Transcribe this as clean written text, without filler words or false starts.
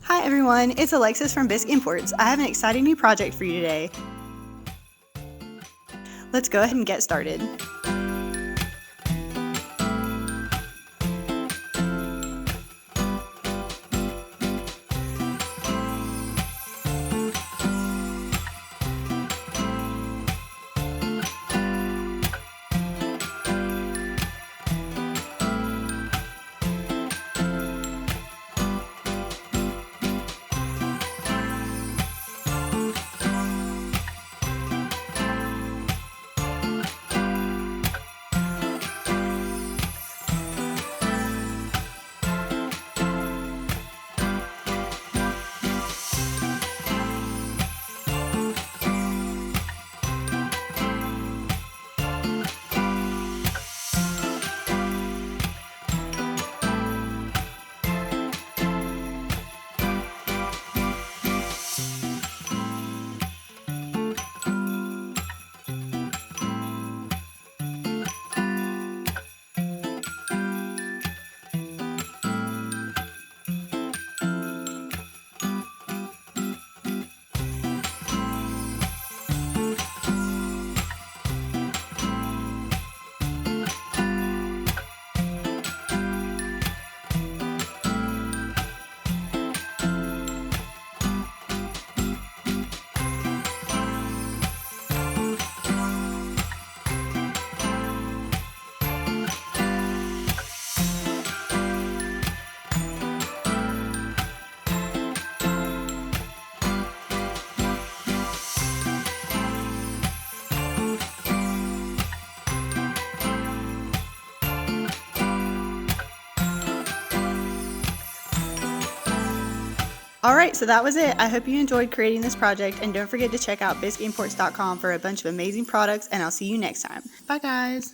Hi everyone, it's Alexis from Bisque Imports. I have an exciting new project for you today. Let's go ahead and get started. Alright, so that was it. I hope you enjoyed creating this project, and don't forget to check out bisqueimports.com for a bunch of amazing products, and I'll see you next time. Bye guys!